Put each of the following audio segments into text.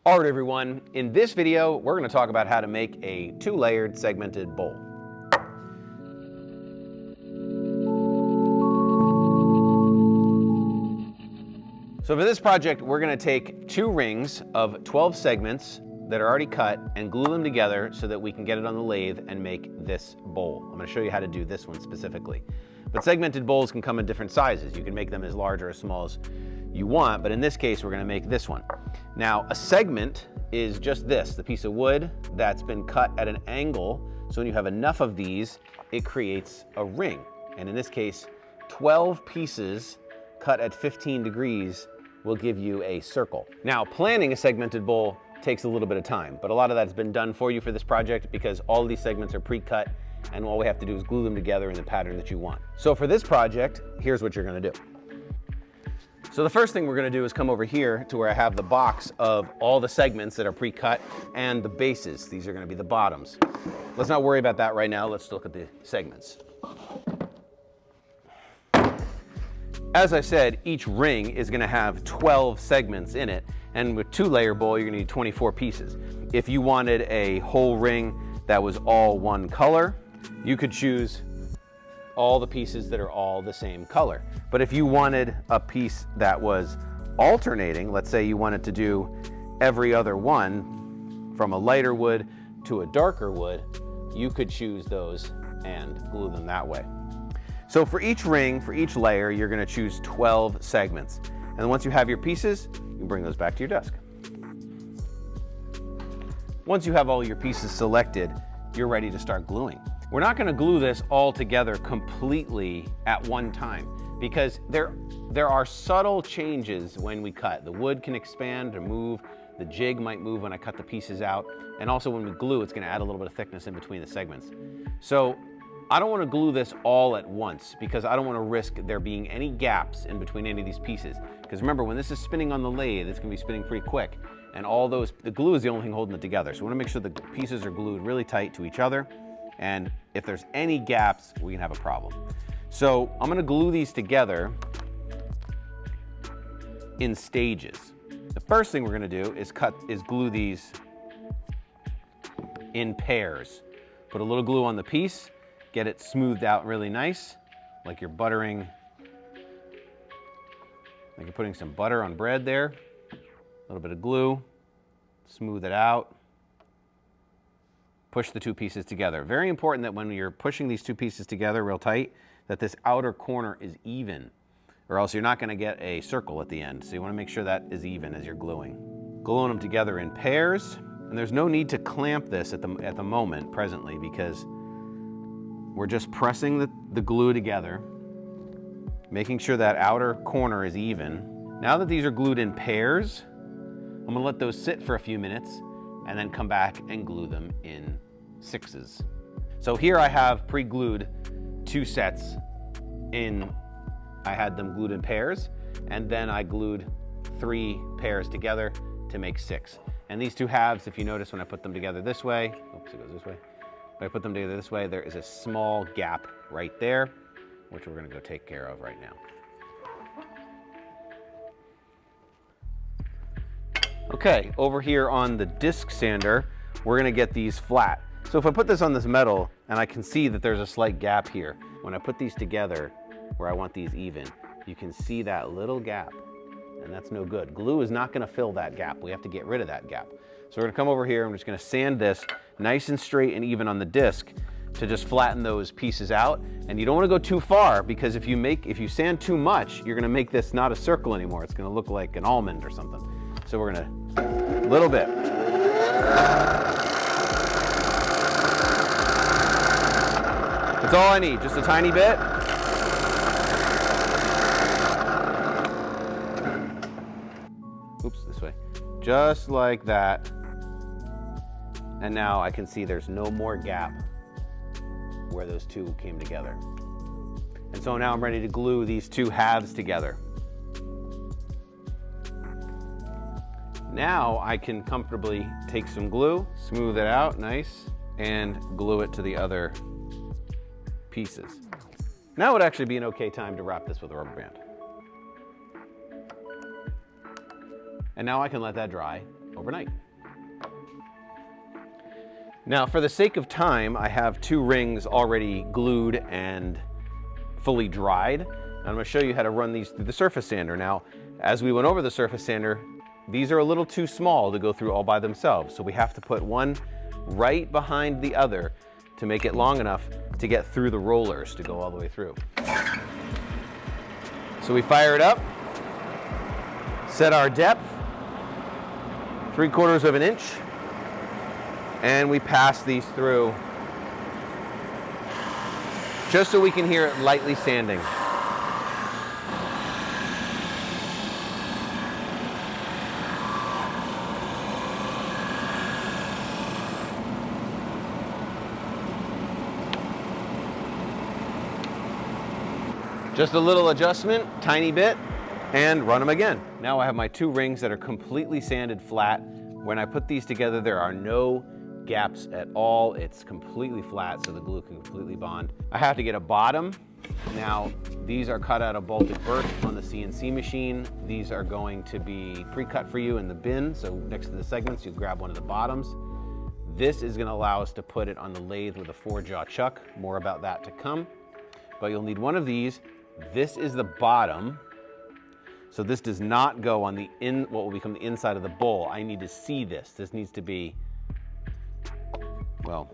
All right, everyone. In this video, we're going to talk about how to make a two-layered segmented bowl. So for this project, we're going to take two rings of 12 segments that are already cut and glue them together so that we can get it on the lathe and make this bowl. I'm going to show you how to do this one specifically. But segmented bowls can come in different sizes. You can make them as large or as small as you want, but in this case, we're going to make this one. Now, a segment is just this, the piece of wood that's been cut at an angle. So when you have enough of these, it creates a ring. And in this case, 12 pieces cut at 15 degrees will give you a circle. Now, planning a segmented bowl takes a little bit of time, but a lot of that's been done for you for this project because all of these segments are pre-cut and all we have to do is glue them together in the pattern that you want. So for this project, here's what you're going to do. So the first thing we're going to do is come over here to where I have the box of all the segments that are pre-cut and the bases. These are going to be the bottoms. Let's not worry about that right now. Let's look at the segments. As I said, each ring is going to have 12 segments in it, and with two-layer bowl, you're going to need 24 pieces. If you wanted a whole ring that was all one color, you could choose all the pieces that are all the same color. But if you wanted a piece that was alternating, let's say you wanted to do every other one from a lighter wood to a darker wood, you could choose those and glue them that way. So for each ring, for each layer, you're going to choose 12 segments. And once you have your pieces, you can bring those back to your desk. Once you have all your pieces selected, you're ready to start gluing. We're not going to glue this all together completely at one time because there are subtle changes when we cut. The wood can expand or move. The jig might move when I cut the pieces out. And also when we glue, it's going to add a little bit of thickness in between the segments. So I don't want to glue this all at once because I don't want to risk there being any gaps in between any of these pieces. Because remember, when this is spinning on the lathe, it's going to be spinning pretty quick. And the glue is the only thing holding it together. So we want to make sure the pieces are glued really tight to each other. And if there's any gaps, we can have a problem. So I'm going to glue these together in stages. The first thing we're going to do is glue these in pairs. Put a little glue on the piece, get it smoothed out really nice, like you're buttering, like you're putting some butter on bread there. A little bit of glue, smooth it out. Push the two pieces together. Very important that when you're pushing these two pieces together real tight, that this outer corner is even, or else you're not going to get a circle at the end. So you want to make sure that is even as you're gluing. Gluing them together in pairs, and there's no need to clamp this at the moment presently because we're just pressing the glue together, making sure that outer corner is even. Now that these are glued in pairs, I'm going to let those sit for a few minutes and then come back and glue them in sixes. So here I have pre-glued two sets I had them glued in pairs, and then I glued 3 pairs together to make 6. And these two halves, if you notice when I put them together this way, oops, it goes this way. When I put them together this way, there is a small gap right there, which we're going to go take care of right now. Okay, over here on the disc sander, we're going to get these flat. So if I put this on this metal, and I can see that there's a slight gap here, when I put these together where I want these even, you can see that little gap, and that's no good. Glue is not going to fill that gap. We have to get rid of that gap. So we're going to come over here, I'm just going to sand this nice and straight and even on the disc to just flatten those pieces out. And you don't want to go too far because if you sand too much, you're going to make this not a circle anymore. It's going to look like an almond or something. So we're going to, a little bit. That's all I need, just a tiny bit. Oops, this way. Just like that. And now I can see there's no more gap where those two came together. And so now I'm ready to glue these two halves together. Now I can comfortably take some glue, smooth it out nice, and glue it to the other pieces. Now would actually be an okay time to wrap this with a rubber band. And now I can let that dry overnight. Now, for the sake of time, I have 2 rings already glued and fully dried. And I'm gonna show you how to run these through the surface sander. Now, as we went over the surface sander, these are a little too small to go through all by themselves. So we have to put one right behind the other to make it long enough to get through the rollers to go all the way through. So we fire it up, set our depth, 3/4 of an inch, and we pass these through just so we can hear it lightly sanding. Just a little adjustment, tiny bit, and run them again. Now I have my 2 rings that are completely sanded flat. When I put these together, there are no gaps at all. It's completely flat, so the glue can completely bond. I have to get a bottom. Now, these are cut out of Baltic birch on the CNC machine. These are going to be pre-cut for you in the bin, so next to the segments, you grab one of the bottoms. This is gonna allow us to put it on the lathe with a 4-jaw chuck. More about that to come. But you'll need one of these. This is the bottom. So this does not go on the what will become the inside of the bowl. I need to see this. This needs to be, well,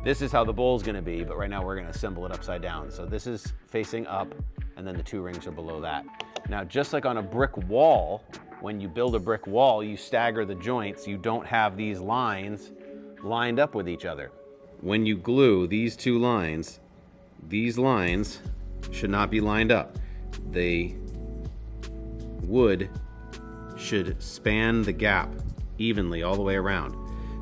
this is how the bowl is gonna be, but right now we're gonna assemble it upside down. So this is facing up, and then the 2 rings are below that. Now, just like on a brick wall, when you build a brick wall, you stagger the joints. You don't have these lines lined up with each other. When you glue these 2 lines, these lines should not be lined up. The wood should span the gap evenly all the way around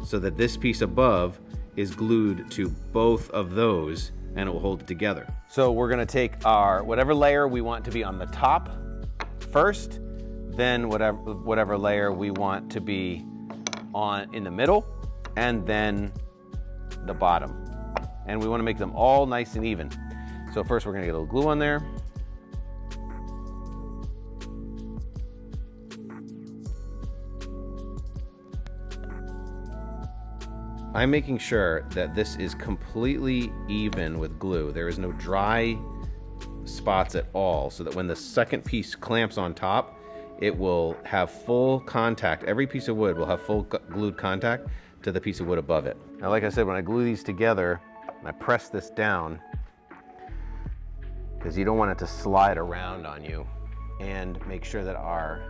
so that this piece above is glued to both of those and it will hold it together. So we're gonna take our whatever layer we want to be on the top first, then whatever layer we want to be on in the middle, and then the bottom. And we wanna make them all nice and even. So first we're gonna get a little glue on there. I'm making sure that this is completely even with glue. There is no dry spots at all, so that when the second piece clamps on top, it will have full contact. Every piece of wood will have full glued contact to the piece of wood above it. Now, like I said, when I glue these together, I press this down, because you don't want it to slide around on you, and make sure that our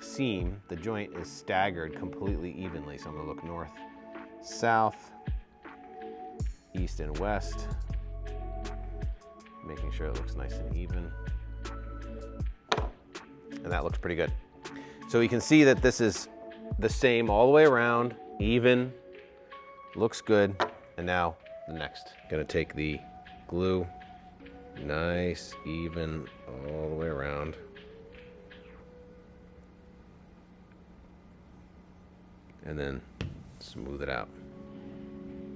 seam, the joint, is staggered completely evenly. So I'm gonna look north, south, east and west, making sure it looks nice and even. And that looks pretty good. So you can see that this is the same all the way around, even, looks good. And now the next, gonna take the glue, nice, even, all the way around. And then smooth it out.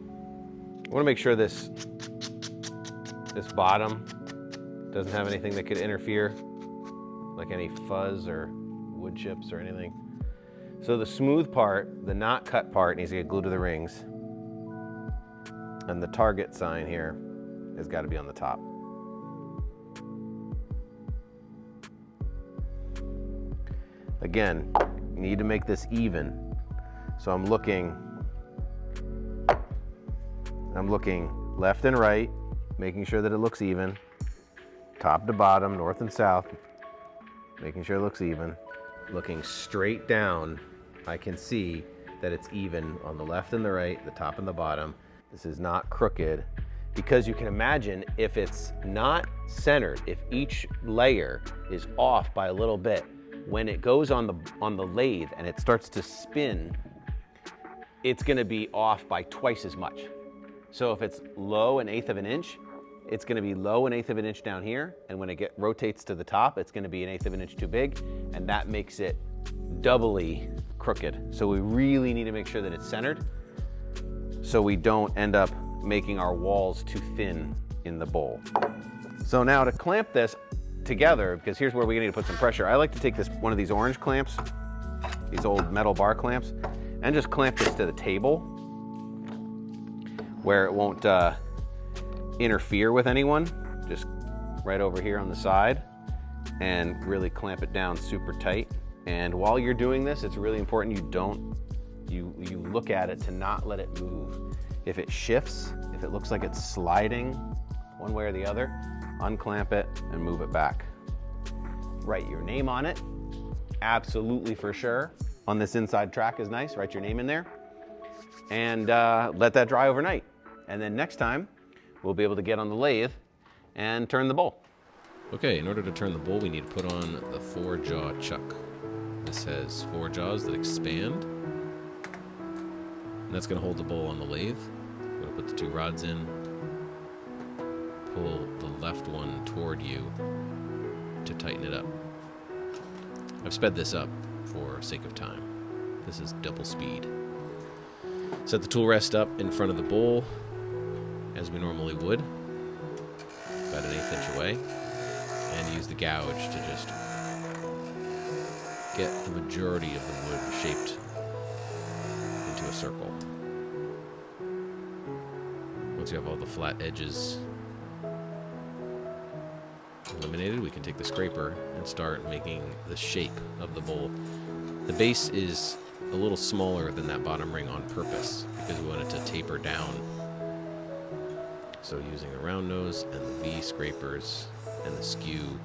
I want to make sure this bottom doesn't have anything that could interfere, like any fuzz or wood chips or anything. So the smooth part, the not cut part, needs to get glued to the rings. And the target sign here has got to be on the top. Again, you need to make this even. So I'm looking left and right, making sure that it looks even. Top to bottom, north and south, making sure it looks even. Looking straight down, I can see that it's even on the left and the right, the top and the bottom. This is not crooked, because you can imagine if it's not centered, if each layer is off by a little bit, when it goes on the lathe and it starts to spin, it's gonna be off by twice as much. So if it's low 1/8 of an inch, it's gonna be low 1/8 of an inch down here, and when it rotates to the top, it's gonna be 1/8 of an inch too big, and that makes it doubly crooked. So we really need to make sure that it's centered, so we don't end up making our walls too thin in the bowl. So now to clamp this together, because here's where we need to put some pressure. I like to take one of these orange clamps, these old metal bar clamps, and just clamp this to the table where it won't interfere with anyone. Just right over here on the side, and really clamp it down super tight. And while you're doing this, it's really important you look at it to not let it move. If it shifts, if it looks like it's sliding one way or the other, unclamp it and move it back. Write your name on it, absolutely for sure. On this inside track is nice, write your name in there, and let that dry overnight. And then next time, we'll be able to get on the lathe and turn the bowl. Okay, in order to turn the bowl, we need to put on the 4-jaw chuck. This has 4 jaws that expand, and that's going to hold the bowl on the lathe. I'm going to put the 2 rods in, pull the left one toward you to tighten it up. I've sped this up for sake of time. This is double speed. Set the tool rest up in front of the bowl as we normally would, about an 1/8 inch away, and use the gouge to just get the majority of the wood shaped into a circle. Once you have all the flat edges eliminated, we can take the scraper and start making the shape of the bowl. The base is a little smaller than that bottom ring on purpose because we want it to taper down. So using the round nose and the V scrapers and the skew,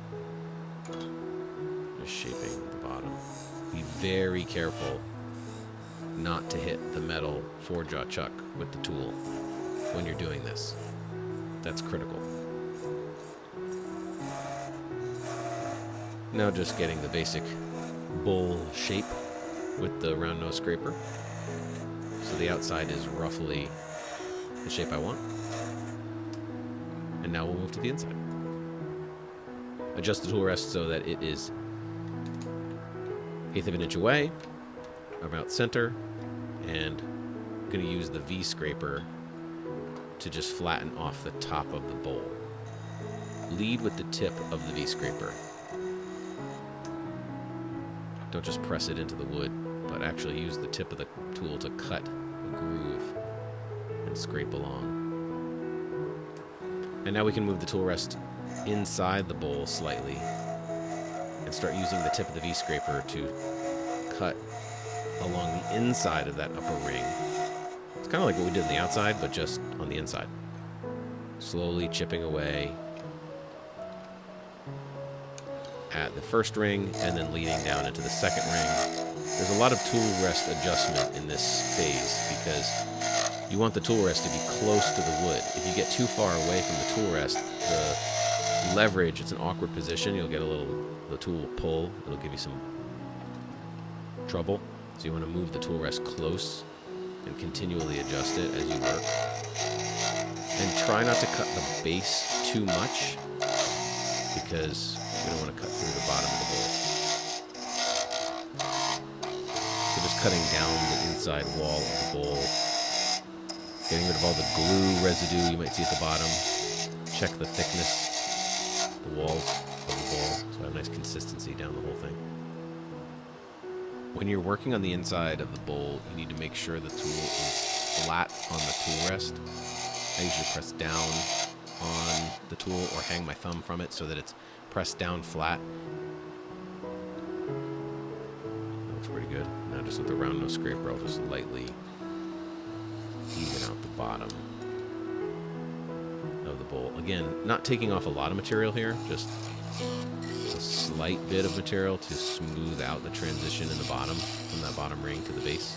just shaping the bottom. Be very careful not to hit the metal 4-jaw chuck with the tool when you're doing this. That's critical. Now just getting the basic bowl shape with the round nose scraper. So the outside is roughly the shape I want. And now we'll move to the inside. Adjust the tool rest so that it is 1/8 of an inch away, about center, and I'm going to use the V scraper to just flatten off the top of the bowl. Lead with the tip of the V scraper. Don't just press it into the wood, but actually use the tip of the tool to cut a groove and scrape along. And now we can move the tool rest inside the bowl slightly and start using the tip of the V scraper to cut along the inside of that upper ring. It's kind of like what we did on the outside, but just on the inside. Slowly chipping away at the first ring and then leading down into the second ring. There's a lot of tool rest adjustment in this phase because you want the tool rest to be close to the wood. If you get too far away from the tool rest, the leverage, it's an awkward position. You'll get the tool will pull. It'll give you some trouble. So you want to move the tool rest close and continually adjust it as you work. And try not to cut the base too much because we don't want to cut through the bottom of the bowl. So just cutting down the inside wall of the bowl. Getting rid of all the glue residue you might see at the bottom. Check the thickness, the walls of the bowl, so I have nice consistency down the whole thing. When you're working on the inside of the bowl, you need to make sure the tool is flat on the tool rest. I usually press down on the tool or hang my thumb from it so that it's pressed down flat. That looks pretty good. Now just with the round nose scraper, I'll just lightly even out the bottom of the bowl. Again, not taking off a lot of material here, just a slight bit of material to smooth out the transition in the bottom from that bottom ring to the base.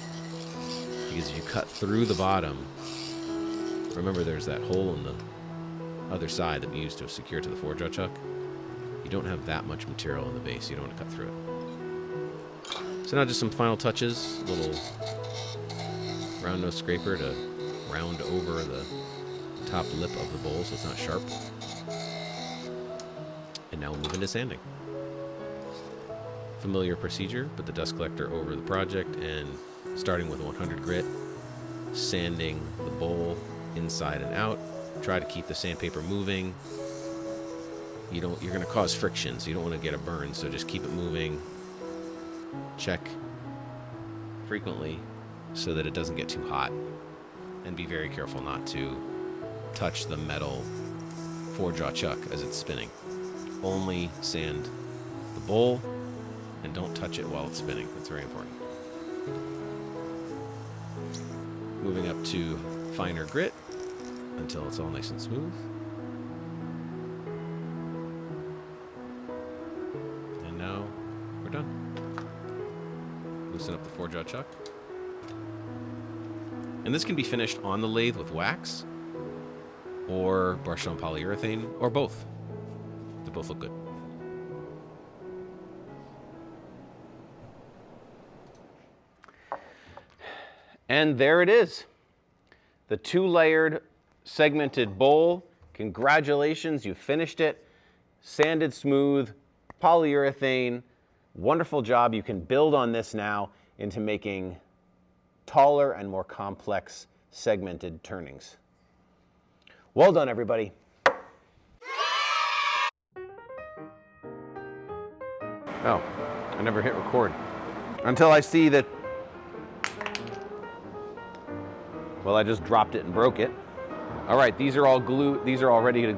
Because if you cut through the bottom, remember there's that hole in the other side that we used to secure to the 4-jaw chuck. You don't have that much material in the base, you don't want to cut through it. So now just some final touches, little round nose scraper to round over the top lip of the bowl so it's not sharp. And now we'll move into sanding. Familiar procedure, put the dust collector over the project and starting with 100 grit, sanding the bowl inside and out. Try to keep the sandpaper moving. You're going to cause friction, so you don't want to get a burn, so just keep it moving. Check frequently so that it doesn't get too hot. And be very careful not to touch the metal 4-jaw chuck as it's spinning. Only sand the bowl and don't touch it while it's spinning. That's very important. Moving up to finer grit until it's all nice and smooth. And now we're done. Loosen up the 4-jaw chuck. And this can be finished on the lathe with wax or brushed on polyurethane or both. They both look good. And there it is. The 2-layered segmented bowl. Congratulations, you finished it. Sanded smooth, polyurethane. Wonderful job. You can build on this now into making taller and more complex segmented turnings. Well done, everybody. Oh, I never hit record. Until I see that, well, I just dropped it and broke it. All right, these are all glue. These are all ready to